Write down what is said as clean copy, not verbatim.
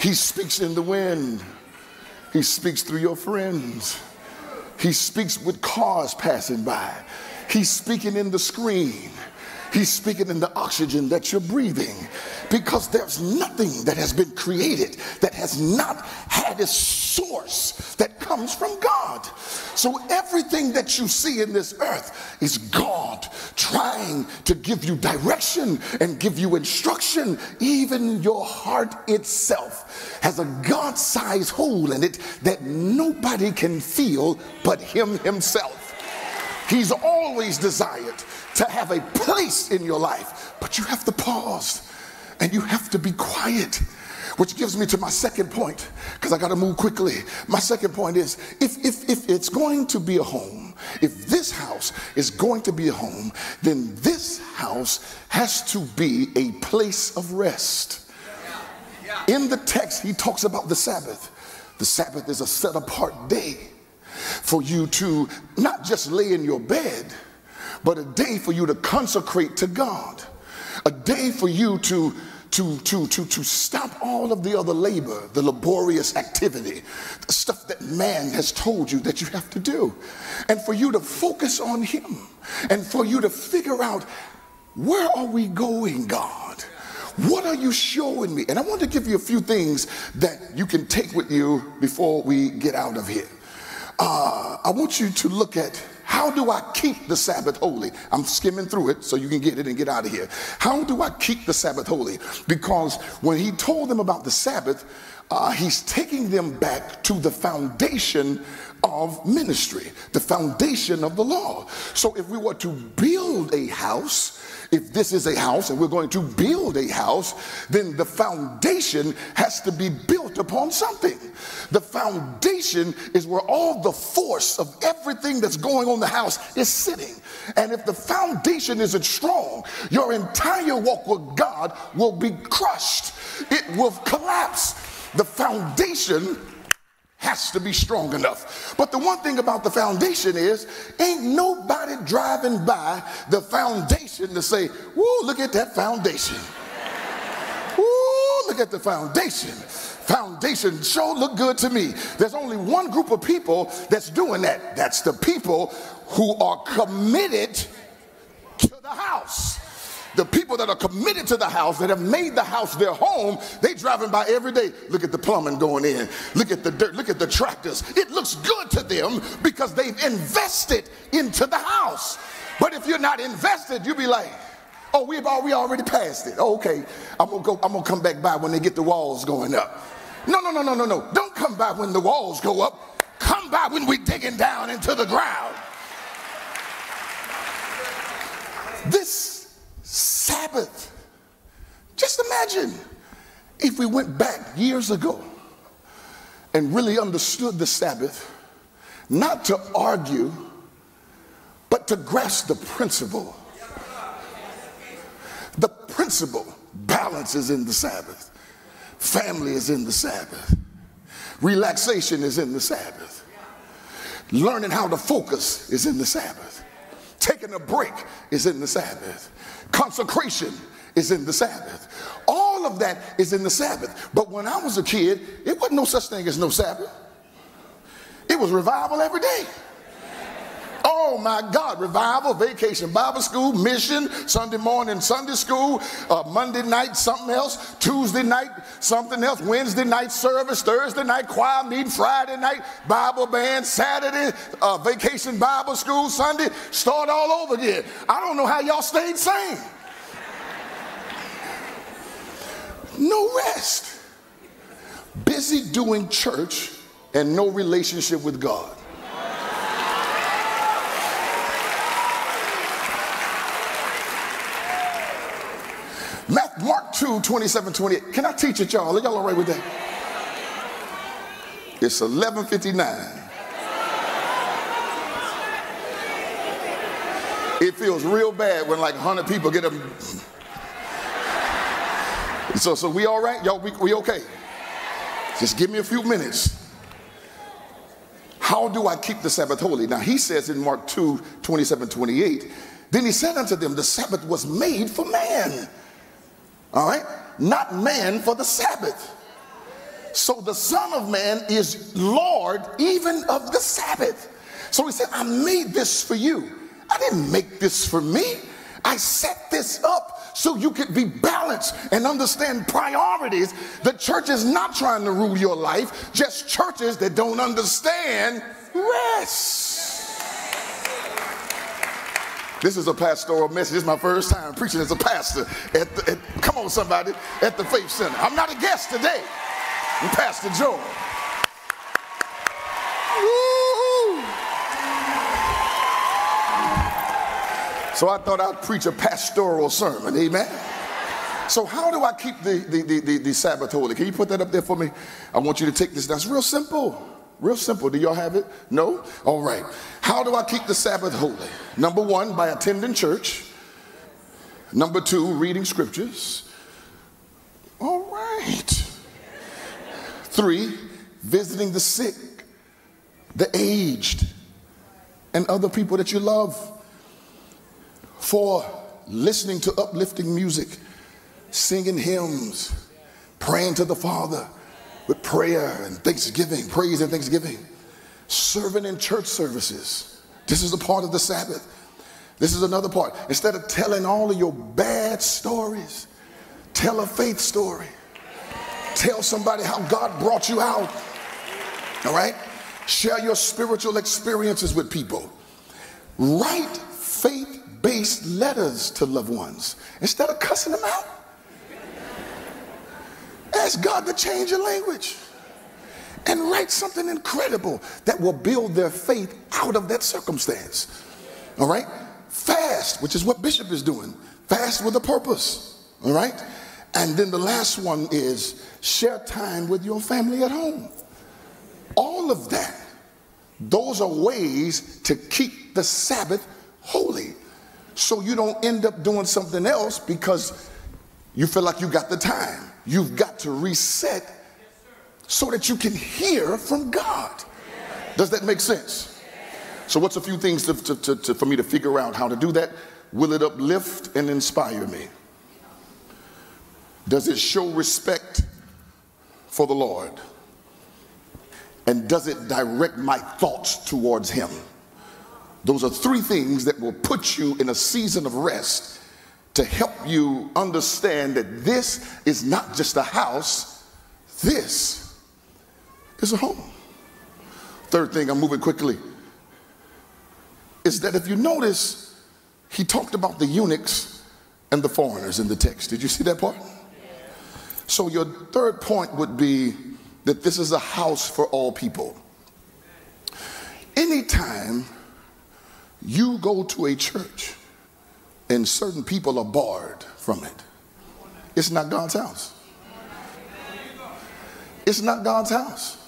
He speaks in the wind. He speaks through your friends. He speaks with cars passing by. He's speaking in the screen. He's speaking in the oxygen that you're breathing, because there's nothing that has been created that has not had its source that comes from God. So everything that you see in this earth is God trying to give you direction and give you instruction. Even your heart itself has a God-sized hole in it that nobody can feel but him himself. He's always desired to have a place in your life, but you have to pause and you have to be quiet, which gives me to my second point, because I got to move quickly. My second point is, if it's going to be a home, if this house is going to be a home, then this house has to be a place of rest. In the text, he talks about the Sabbath. The Sabbath is a set apart day for you to not just lay in your bed, but a day for you to consecrate to God, a day for you to stop all of the other labor, the laborious activity, the stuff that man has told you that you have to do, and for you to focus on him, and for you to figure out, where are we going, God? What are you showing me? And I want to give you a few things that you can take with you before we get out of here. I want you to look at, how do I keep the Sabbath holy? I'm skimming through it so you can get it and get out of here. How do I keep the Sabbath holy? Because when he told them about the Sabbath, he's taking them back to the foundation of ministry, the foundation of the law. So if we were to build a house, if this is a house and we're going to build a house, then the foundation has to be built upon something. The foundation is where all the force of everything that's going on in the house is sitting. And if the foundation isn't strong, your entire walk with God will be crushed. It will collapse. The foundation has to be strong enough. But the one thing about the foundation is, ain't nobody driving by the foundation to say, woo, look at that foundation. Woo, look at the foundation. Foundation sure look good to me. There's only one group of people that's doing that. That's the people who are committed to the house. The people that are committed to the house, that have made the house their home, they driving by every day. Look at the plumbing going in. Look at the dirt. Look at the tractors. It looks good to them because they've invested into the house. But if you're not invested, you'll be like, oh, we already passed it. Oh, okay, I'm gonna come back by when they get the walls going up. No. Don't come by when the walls go up. Come by when we're digging down into the ground. This Sabbath, just imagine if we went back years ago and really understood the Sabbath, not to argue, but to grasp the principle. The principle, balance is in the Sabbath. Family is in the Sabbath. Relaxation is in the Sabbath. Learning how to focus is in the Sabbath. Taking a break is in the Sabbath. Consecration is in the Sabbath. All of that is in the Sabbath. But when I was a kid, it wasn't no such thing as no Sabbath. It was revival every day. Oh my God, revival, vacation, Bible school, mission, Sunday morning, Sunday school, Monday night, something else, Tuesday night, something else, Wednesday night service, Thursday night, choir meeting, Friday night, Bible band, Saturday, vacation, Bible school, Sunday, start all over again. I don't know how y'all stayed sane. No rest. Busy doing church and no relationship with God. Mark 2, 27, 28. Can I teach it, y'all? Are y'all all right with that? It's 11:59. It feels real bad when like 100 people get them. So we all right? Y'all, we okay? Just give me a few minutes. How do I keep the Sabbath holy? Now he says in Mark 2, 27, 28, then he said unto them, the Sabbath was made for man. All right? Not man for the Sabbath. So the Son of Man is Lord even of the Sabbath. So he said, I made this for you. I didn't make this for me. I set this up so you could be balanced and understand priorities. The church is not trying to rule your life, just churches that don't understand rest. This is a pastoral message. This is my first time preaching as a pastor come on somebody, at the Faith Center. I'm not a guest today. I'm Pastor Joe. Woo! So I thought I'd preach a pastoral sermon, amen? So how do I keep the Sabbath holy? Can you put that up there for me? I want you to take this down. It's real simple. Real simple. Do y'all have it? No? All right. How do I keep the Sabbath holy? Number one, by attending church. Number two, reading scriptures. All right. Three, visiting the sick, the aged, and other people that you love. Four, listening to uplifting music, singing hymns, praying to the Father with prayer and thanksgiving, praise and thanksgiving. Serving in church services. This is a part of the Sabbath. This is another part. Instead of telling all of your bad stories, tell a faith story. Tell somebody how God brought you out. All right? Share your spiritual experiences with people. Write faith-based letters to loved ones instead of cussing them out. Ask God to change your language and write something incredible that will build their faith out of that circumstance. All right? Fast, which is what Bishop is doing. Fast with a purpose. All right? And then the last one is share time with your family at home. All of that. Those are ways to keep the Sabbath holy. So you don't end up doing something else because you feel like you got the time. You've got to reset so that you can hear from God. Does that make sense? So what's a few things for me to figure out how to do that? Will it uplift and inspire me? Does it show respect for the Lord? And does it direct my thoughts towards him? Those are three things that will put you in a season of rest to help you understand that this is not just a house, this is a home. Third thing, I'm moving quickly, is that if you notice, he talked about the eunuchs and the foreigners in the text. Did you see that part? So your third point would be that this is a house for all people. Anytime you go to a church and certain people are barred from it, it's not God's house. It's not God's house.